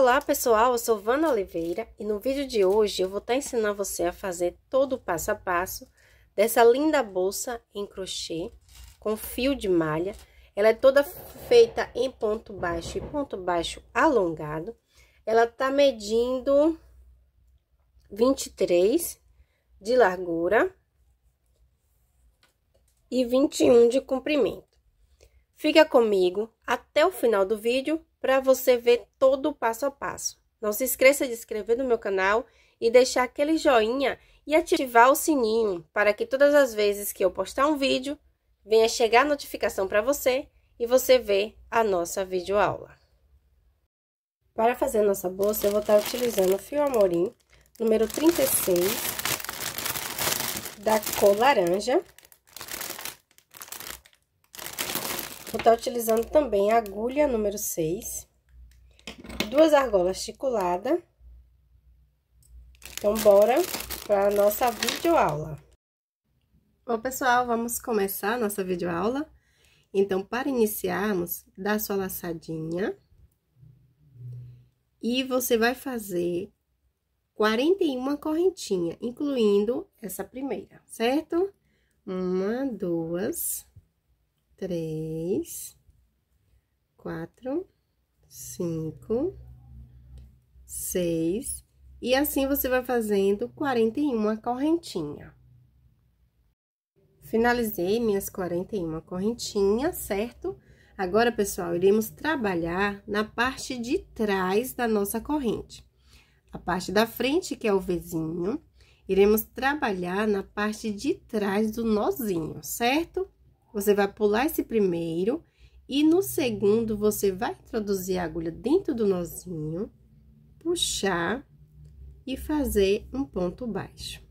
Olá pessoal, eu sou Vana Oliveira e no vídeo de hoje eu vou estar ensinando você a fazer todo o passo a passo dessa linda bolsa em crochê com fio de malha. Ela é toda feita em ponto baixo e ponto baixo alongado. Ela tá medindo 23 de largura e 21 de comprimento. Fica comigo até o final do vídeo para você ver todo o passo a passo. Não se esqueça de se inscrever no meu canal e deixar aquele joinha e ativar o sininho para que todas as vezes que eu postar um vídeo, venha chegar a notificação para você e você ver a nossa videoaula. Para fazer a nossa bolsa, eu vou estar utilizando o fio Amorim, número 36, da cor laranja. Vou estar utilizando também a agulha número 6, duas argolas articuladas. Então, bora para a nossa videoaula. Bom, pessoal, vamos começar a nossa videoaula. Então, para iniciarmos, dá sua laçadinha. E você vai fazer 41 correntinhas, incluindo essa primeira, certo? 1, 2, 3, 4, 5, 6, e assim você vai fazendo 41 correntinhas. Finalizei minhas 41 correntinhas, certo? Agora, pessoal, iremos trabalhar na parte de trás da nossa corrente. A parte da frente, que é o Vzinho, iremos trabalhar na parte de trás do nozinho, certo? Você vai pular esse primeiro e no segundo você vai introduzir a agulha dentro do nozinho, puxar e fazer um ponto baixo.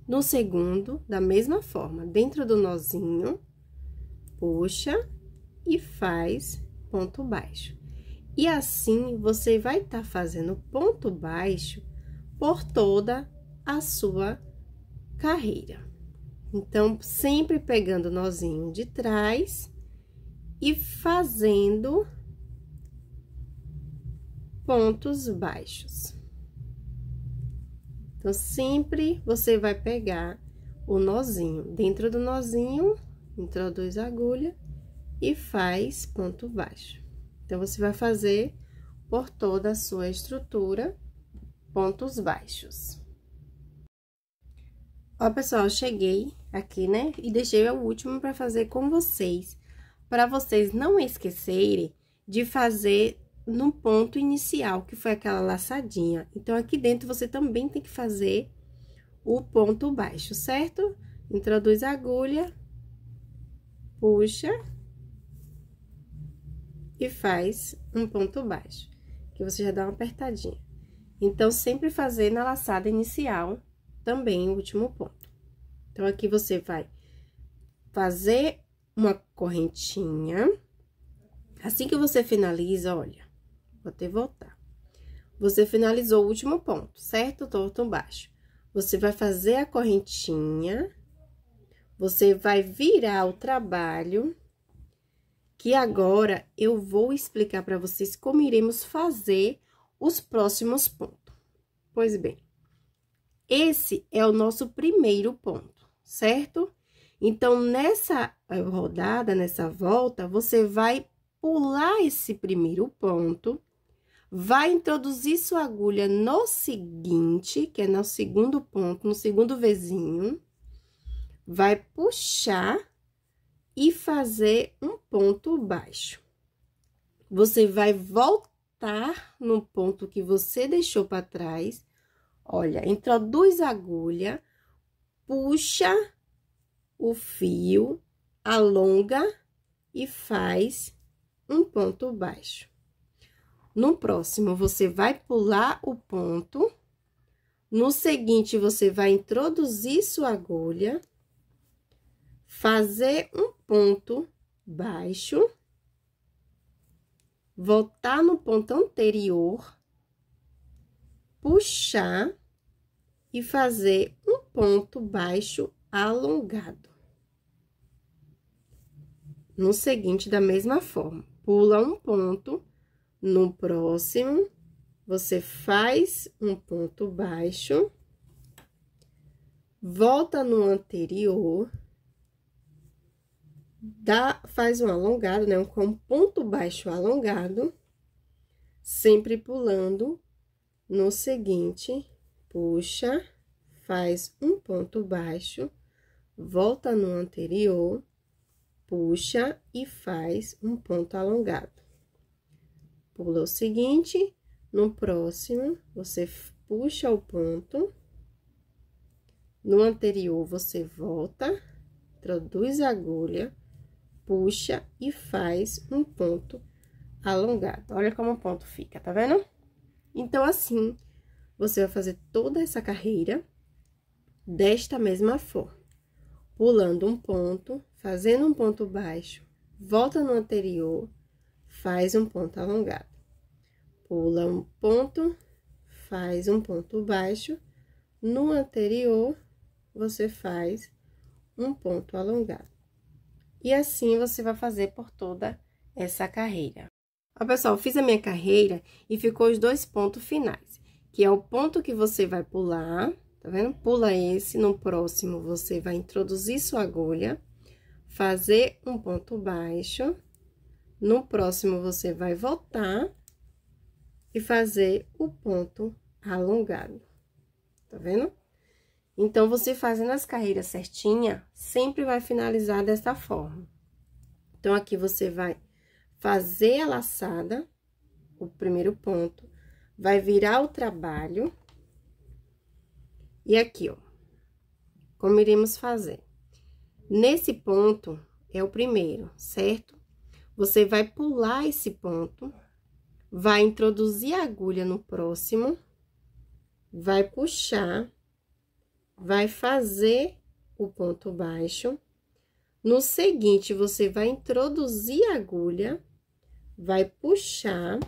No segundo, da mesma forma, dentro do nozinho, puxa e faz ponto baixo. E assim você vai estar fazendo ponto baixo por toda a sua carreira. Então, sempre pegando o nozinho de trás e fazendo pontos baixos. Então, sempre você vai pegar o nozinho. Dentro do nozinho, introduz a agulha e faz ponto baixo. Então, você vai fazer por toda a sua estrutura pontos baixos. Ó, pessoal, cheguei aqui, né? E deixei o último para fazer com vocês, para vocês não esquecerem de fazer no ponto inicial, que foi aquela laçadinha. Então, aqui dentro você também tem que fazer o ponto baixo, certo? Introduz a agulha, puxa e faz um ponto baixo, que você já dá uma apertadinha. Então, sempre fazer na laçada inicial também o último ponto. Então, aqui você vai fazer uma correntinha. Assim que você finaliza, olha, vou até voltar. Você finalizou o último ponto, certo? Ponto baixo. Você vai fazer a correntinha, você vai virar o trabalho, que agora eu vou explicar para vocês como iremos fazer os próximos pontos. Pois bem, esse é o nosso primeiro ponto, certo? Então, nessa rodada, nessa volta, você vai pular esse primeiro ponto, vai introduzir sua agulha no seguinte, que é no segundo ponto, no segundo Vzinho, vai puxar e fazer um ponto baixo. Você vai voltar no ponto que você deixou para trás. Olha, introduz a agulha, puxa o fio, alonga e faz um ponto baixo. No próximo, você vai pular o ponto. No seguinte, você vai introduzir sua agulha, fazer um ponto baixo, voltar no ponto anterior, puxar e fazer um ponto baixo alongado. No seguinte, da mesma forma, pula um ponto, no próximo, você faz um ponto baixo, volta no anterior, faz um alongado, né? Com um ponto baixo alongado, sempre pulando no seguinte, puxa, faz um ponto baixo, volta no anterior, puxa e faz um ponto alongado. Pula o seguinte, no próximo, você puxa o ponto, no anterior, você volta, introduz a agulha, puxa e faz um ponto alongado. Olha como o ponto fica, tá vendo? Então, assim, você vai fazer toda essa carreira desta mesma forma. Pulando um ponto, fazendo um ponto baixo, volta no anterior, faz um ponto alongado. Pula um ponto, faz um ponto baixo, no anterior, você faz um ponto alongado. E assim, você vai fazer por toda essa carreira. Ó, pessoal, eu fiz a minha carreira e ficou os 2 pontos finais, que é o ponto que você vai pular, tá vendo? Pula esse, no próximo, você vai introduzir sua agulha, fazer um ponto baixo, no próximo, você vai voltar e fazer o ponto alongado, tá vendo? Então, você fazendo as carreiras certinha, sempre vai finalizar dessa forma. Então, aqui você vai fazer a laçada, o primeiro ponto, vai virar o trabalho. E aqui, ó, como iremos fazer? Nesse ponto, é o primeiro, certo? Você vai pular esse ponto, vai introduzir a agulha no próximo, vai puxar, vai fazer o ponto baixo. No seguinte, você vai introduzir a agulha, vai puxar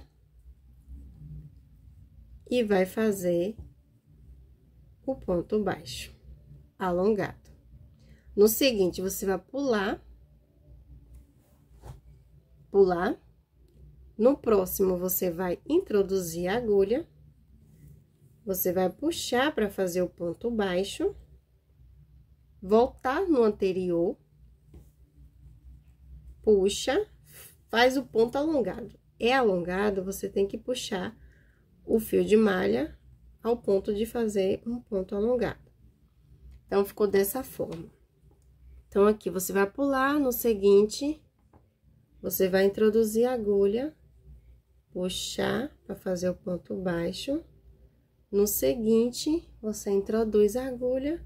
e vai fazer o ponto baixo alongado. No seguinte, você vai pular. No próximo, você vai introduzir a agulha, você vai puxar para fazer o ponto baixo, voltar no anterior, puxa, faz o ponto alongado. É alongado, você tem que puxar o fio de malha ao ponto de fazer um ponto alongado. Então, ficou dessa forma. Então, aqui, você vai pular, no seguinte, você vai introduzir a agulha, puxar para fazer o ponto baixo. No seguinte, você introduz a agulha,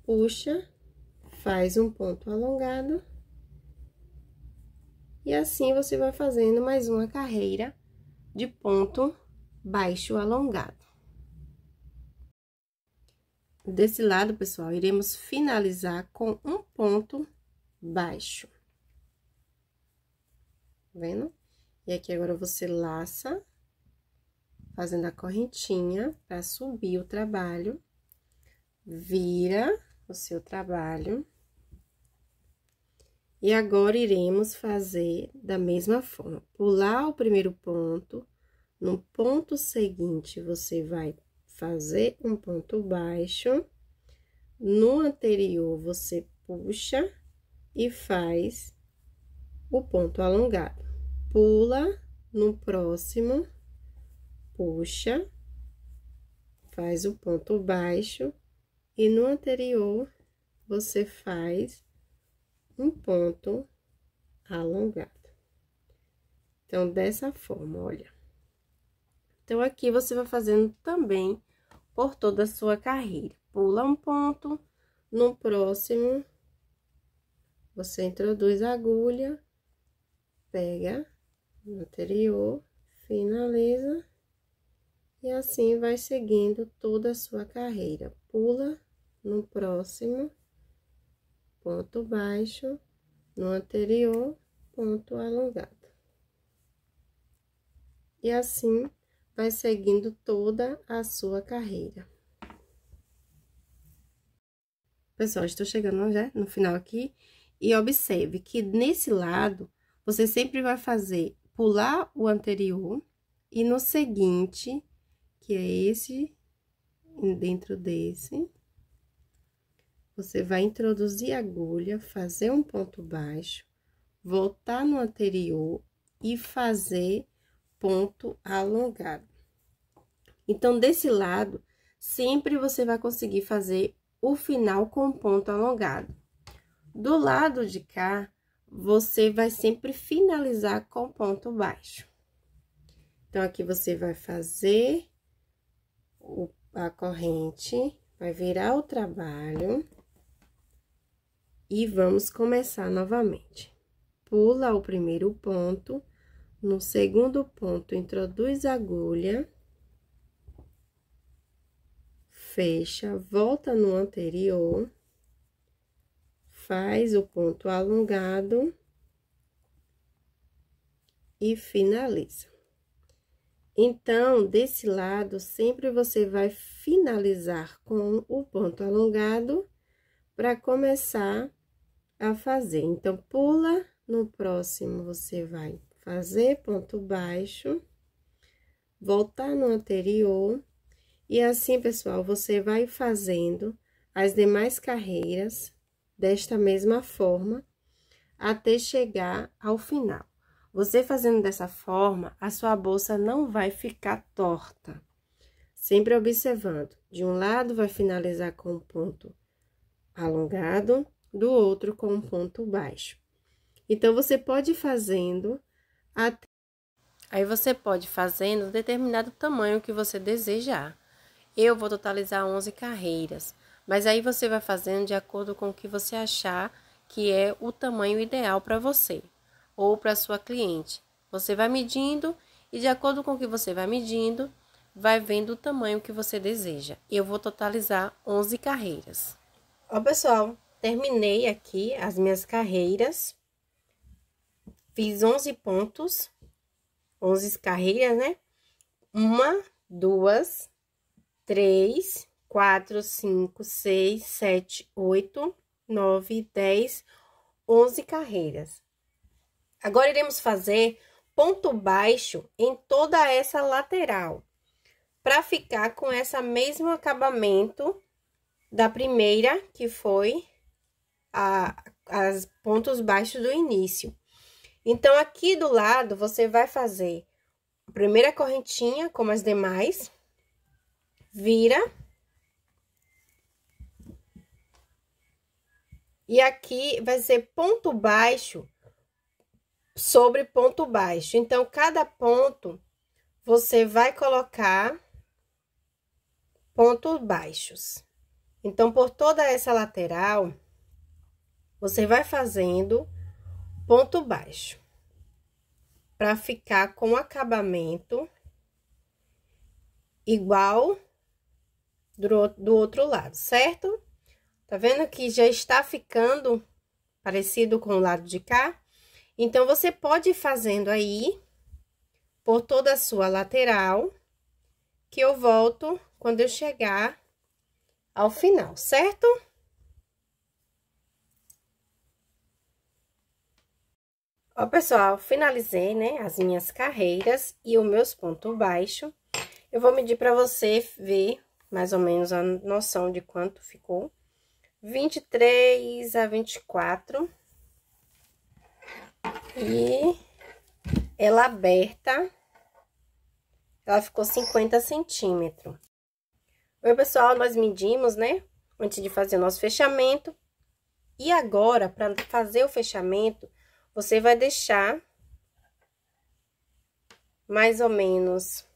puxa, faz um ponto alongado. E assim, você vai fazendo mais uma carreira de ponto baixo alongado. Desse lado, pessoal, iremos finalizar com um ponto baixo. Tá vendo? E aqui agora você laça, fazendo a correntinha para subir o trabalho, vira o seu trabalho. E agora, iremos fazer da mesma forma, pular o primeiro ponto, no ponto seguinte, você vai fazer um ponto baixo, no anterior, você puxa e faz o ponto alongado. Pula no próximo, puxa, faz o ponto baixo, e no anterior, você faz um ponto alongado. Então, dessa forma, olha. Então, aqui você vai fazendo também por toda a sua carreira. Pula um ponto, no próximo, você introduz a agulha, pega no anterior, finaliza, e assim vai seguindo toda a sua carreira. Pula no próximo, ponto baixo, no anterior, ponto alongado. E assim, vai seguindo toda a sua carreira. Pessoal, estou chegando já no final aqui, e observe que nesse lado, você sempre vai fazer, pular o anterior, e no seguinte, que é esse, dentro desse. Você vai introduzir a agulha, fazer um ponto baixo, voltar no anterior e fazer ponto alongado. Então, desse lado, sempre você vai conseguir fazer o final com ponto alongado. Do lado de cá, você vai sempre finalizar com ponto baixo. Então, aqui você vai fazer a corrente, vai virar o trabalho e vamos começar novamente. Pula o primeiro ponto, no segundo ponto, introduz a agulha, fecha, volta no anterior, faz o ponto alongado e finaliza. Então, desse lado, sempre você vai finalizar com o ponto alongado para começar a fazer. Então, pula, no próximo você vai fazer ponto baixo, voltar no anterior, e assim, pessoal, você vai fazendo as demais carreiras desta mesma forma, até chegar ao final. Você fazendo dessa forma, a sua bolsa não vai ficar torta. Sempre observando, de um lado vai finalizar com um ponto alongado, do outro com um ponto baixo. Então, você pode ir fazendo até... Aí, você pode ir fazendo determinado tamanho que você desejar. Eu vou totalizar 11 carreiras, mas aí você vai fazendo de acordo com o que você achar que é o tamanho ideal para você ou para sua cliente. Você vai medindo e de acordo com o que você vai medindo, vai vendo o tamanho que você deseja. Eu vou totalizar 11 carreiras. Ó, pessoal, terminei aqui as minhas carreiras. Fiz 11 pontos, 11 carreiras, né? 1, 2, 3, 4, 5, 6, 7, 8, 9, 10, 11 carreiras. Agora, iremos fazer ponto baixo em toda essa lateral, para ficar com esse mesmo acabamento da primeira, que foi as pontos baixos do início. Então, aqui do lado, você vai fazer a primeira correntinha, como as demais, vira. E aqui vai ser ponto baixo sobre ponto baixo. Então, cada ponto, você vai colocar pontos baixos. Então, por toda essa lateral, você vai fazendo ponto baixo, para ficar com o acabamento igual do outro lado, certo? Tá vendo que já está ficando parecido com o lado de cá? Então, você pode ir fazendo aí, por toda a sua lateral, que eu volto quando eu chegar ao final, certo? Ó, pessoal, finalizei, né, as minhas carreiras e os meus pontos baixos. Eu vou medir para você ver mais ou menos a noção de quanto ficou. 23 a 24. E ela aberta, ela ficou 50 centímetros. Oi, pessoal, nós medimos, né, antes de fazer o nosso fechamento. E agora, para fazer o fechamento, você vai deixar mais ou menos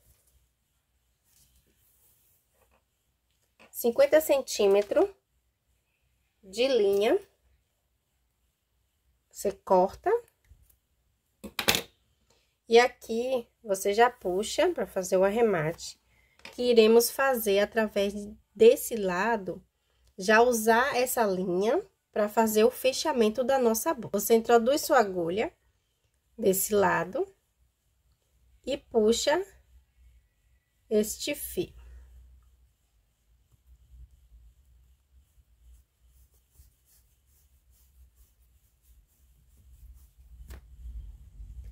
50 centímetros de linha. Você corta. E aqui, você já puxa para fazer o arremate, que iremos fazer através desse lado, já usar essa linha para fazer o fechamento da nossa bolsa. Você introduz sua agulha desse lado e puxa este fio.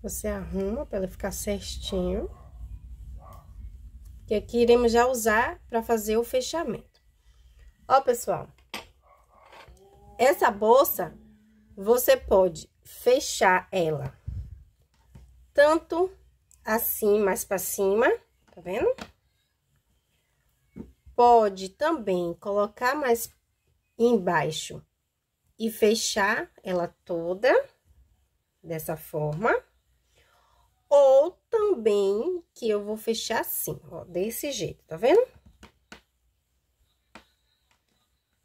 Você arruma para ele ficar certinho. Que aqui iremos já usar para fazer o fechamento. Ó, pessoal, essa bolsa, você pode fechar ela tanto assim, mais para cima, tá vendo? Pode também colocar mais embaixo e fechar ela toda dessa forma. Ou também que eu vou fechar assim, ó, desse jeito, tá vendo?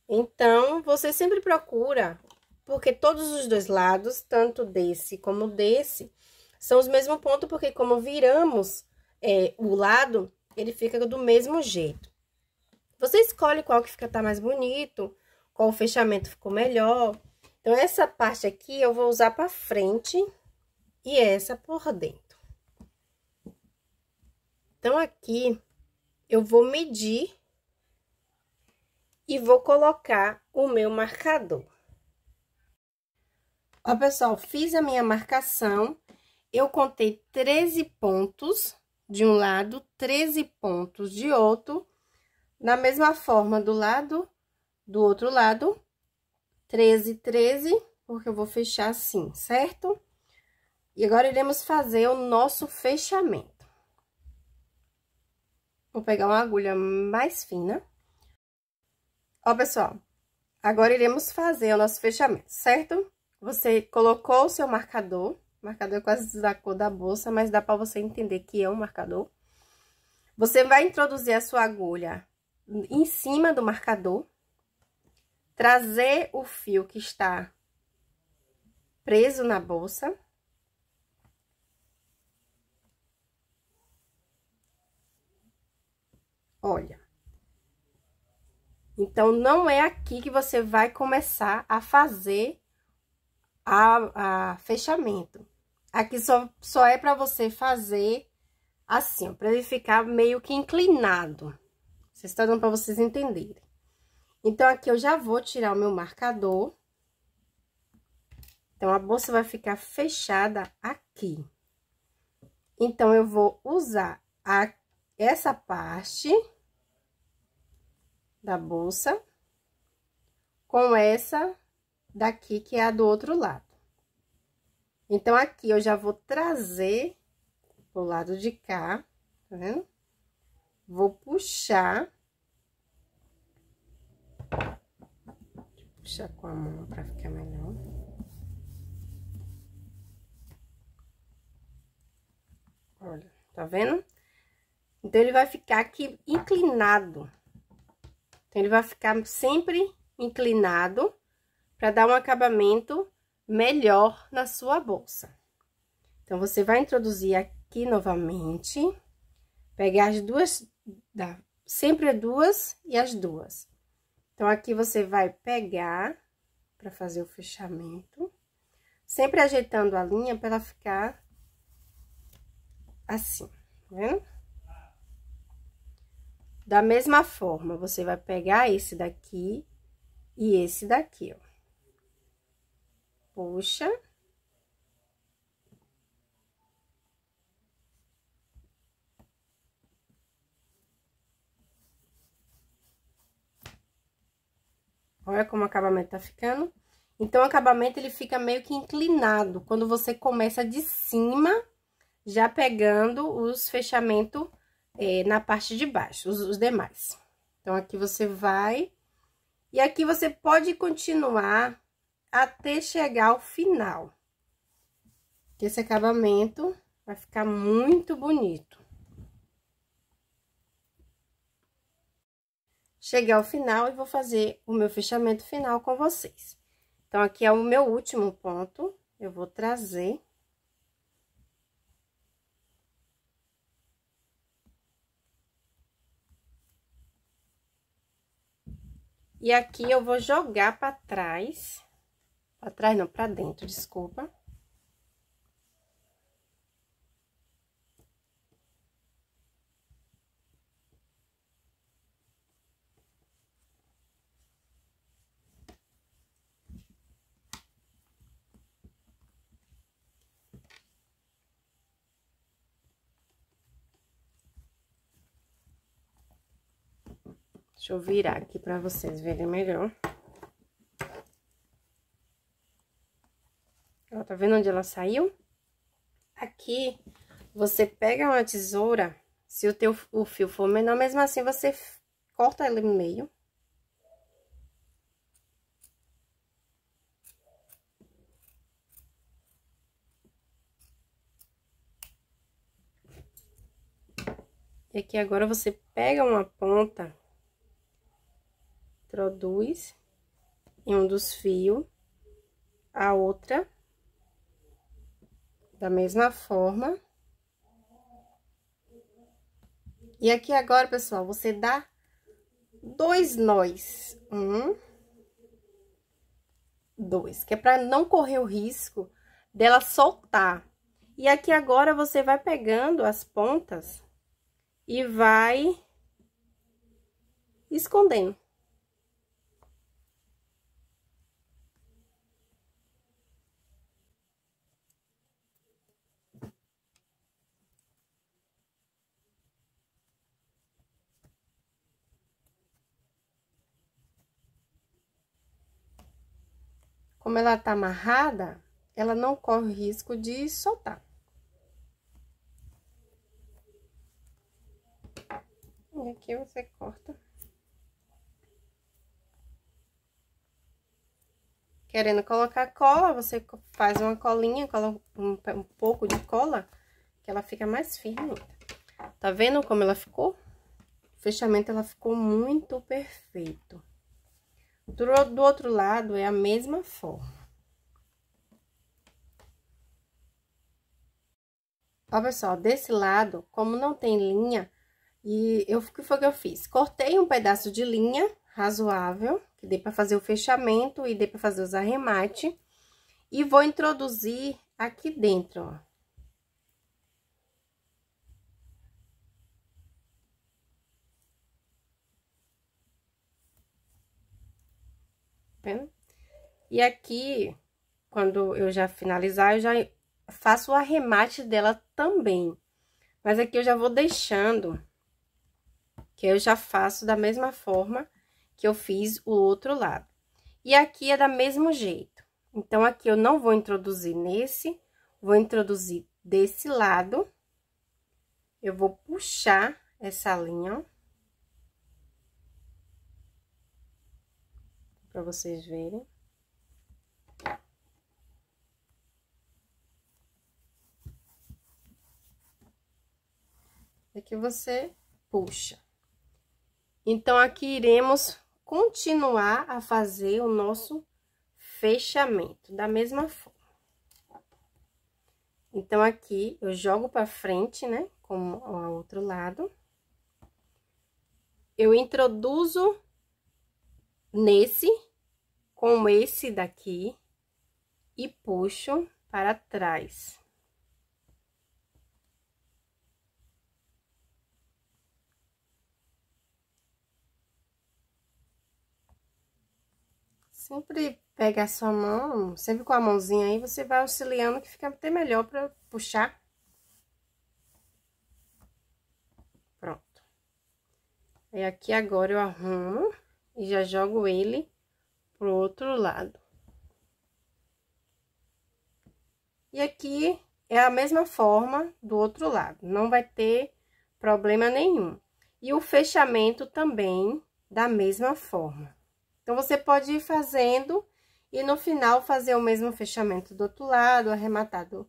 Então, você sempre procura, porque todos os dois lados, tanto desse como desse, são os mesmos pontos, porque como viramos o lado, ele fica do mesmo jeito. Você escolhe qual que tá mais bonito, qual o fechamento ficou melhor. Então, essa parte aqui eu vou usar pra frente e essa por dentro. Então, aqui, eu vou medir e vou colocar o meu marcador. Ó, pessoal, fiz a minha marcação, eu contei 13 pontos de um lado, 13 pontos de outro, na mesma forma do outro lado, 13, 13, porque eu vou fechar assim, certo? E agora, iremos fazer o nosso fechamento. Vou pegar uma agulha mais fina. Ó, pessoal, agora iremos fazer o nosso fechamento, certo? Você colocou o seu marcador, o marcador é quase da cor da bolsa, mas dá pra você entender que é um marcador. Você vai introduzir a sua agulha em cima do marcador, trazer o fio que está preso na bolsa. Olha. Então, não é aqui que você vai começar a fazer a fechamento. Aqui só é para você fazer assim, ó, para ele ficar meio que inclinado. Vocês estão dando para vocês entenderem. Então, aqui eu já vou tirar o meu marcador. Então, a bolsa vai ficar fechada aqui. Então, eu vou usar essa parte da bolsa com essa daqui, que é a do outro lado. Então, aqui eu já vou trazer pro lado de cá, tá vendo? Vou puxar. Deixa eu puxar com a mão pra ficar melhor. Olha, tá vendo? Então, ele vai ficar aqui inclinado. Então, ele vai ficar sempre inclinado para dar um acabamento melhor na sua bolsa. Então, você vai introduzir aqui novamente, pegar as duas, sempre duas e as duas. Então, aqui você vai pegar para fazer o fechamento, sempre ajeitando a linha para ela ficar assim, tá vendo? Da mesma forma, você vai pegar esse daqui e esse daqui, ó. Puxa. Olha como o acabamento tá ficando. Então, o acabamento, ele fica meio que inclinado, quando você começa de cima, já pegando os fechamentos na parte de baixo, os demais. Então, aqui você vai... E aqui você pode continuar até chegar ao final. Esse acabamento vai ficar muito bonito. Cheguei ao final e vou fazer o meu fechamento final com vocês. Então, aqui é o meu último ponto, eu vou trazer. E aqui eu vou jogar pra trás não, pra dentro, desculpa. Deixa eu virar aqui pra vocês verem melhor. Ó, tá vendo onde ela saiu? Aqui, você pega uma tesoura, se o fio for menor, mesmo assim, você corta ele no meio. E aqui agora você pega uma ponta, introduz em um dos fios, a outra, da mesma forma. E aqui agora, pessoal, você dá 2 nós. 1, 2, que é pra não correr o risco dela soltar. E aqui agora você vai pegando as pontas e vai escondendo. Como ela tá amarrada, ela não corre o risco de soltar. E aqui você corta. Querendo colocar cola, você faz uma colinha, coloca um pouco de cola, que ela fica mais firme. Tá vendo como ela ficou? O fechamento, ela ficou muito perfeito. Do outro lado, é a mesma forma. Ó, pessoal, desse lado, como não tem linha, o que foi que eu fiz? Cortei um pedaço de linha razoável, que dê pra fazer o fechamento e dê pra fazer os arremates. E vou introduzir aqui dentro, ó. Vendo? E aqui, quando eu já finalizar, eu já faço o arremate dela também. Mas aqui eu já vou deixando, que eu já faço da mesma forma que eu fiz o outro lado. E aqui é da mesmo jeito. Então, aqui eu não vou introduzir nesse, vou introduzir desse lado. Eu vou puxar essa linha, ó. Pra vocês verem. Aqui você puxa. Então, aqui iremos continuar a fazer o nosso fechamento da mesma forma. Então, aqui eu jogo pra frente, né, como o outro lado. Eu introduzo nesse, com esse daqui, e puxo para trás. Sempre pega a sua mão, sempre com a mãozinha aí, você vai auxiliando, que fica até melhor pra puxar. Pronto. Aí, aqui agora eu arrumo e já jogo ele pro outro lado. E aqui é a mesma forma do outro lado, não vai ter problema nenhum. E o fechamento também da mesma forma. Então, você pode ir fazendo e no final fazer o mesmo fechamento do outro lado, arrematar do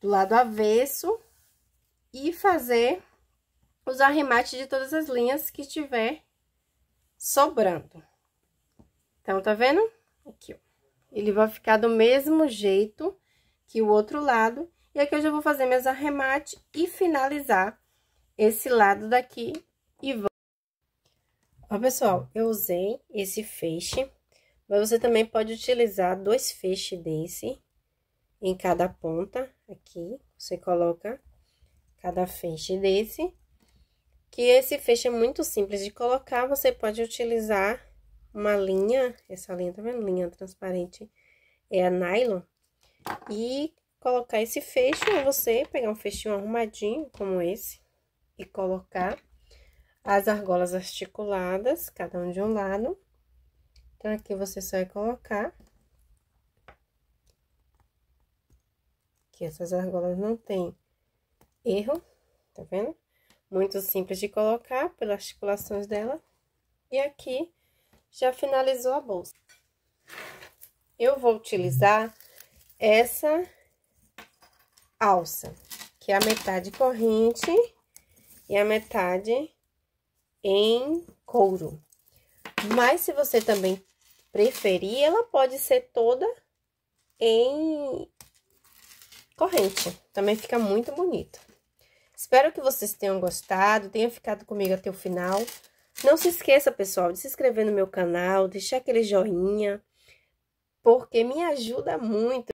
lado avesso e fazer os arremates de todas as linhas que tiver sobrando. Então, tá vendo? Aqui, ó. Ele vai ficar do mesmo jeito que o outro lado. E aqui eu já vou fazer meus arremates e finalizar esse lado daqui e vou. Ó, pessoal, eu usei esse feixe, mas você também pode utilizar 2 feixes desse em cada ponta aqui. Você coloca cada feixe desse, que esse feixe é muito simples de colocar. Você pode utilizar uma linha, essa linha, tá vendo? Linha transparente, é a nylon, e colocar esse feixe, ou você pegar um feixinho arrumadinho, como esse, e colocar. as argolas articuladas, cada um de um lado. Então, aqui você só vai colocar. Aqui, essas argolas não tem erro, tá vendo? Muito simples de colocar, pelas articulações dela. E aqui, já finalizou a bolsa. Eu vou utilizar essa alça, que é a metade corrente e a metade em couro. Mas, se você também preferir, ela pode ser toda em corrente. Também fica muito bonito. Espero que vocês tenham gostado, tenham ficado comigo até o final. Não se esqueça, pessoal, de se inscrever no meu canal, deixar aquele joinha, porque me ajuda muito.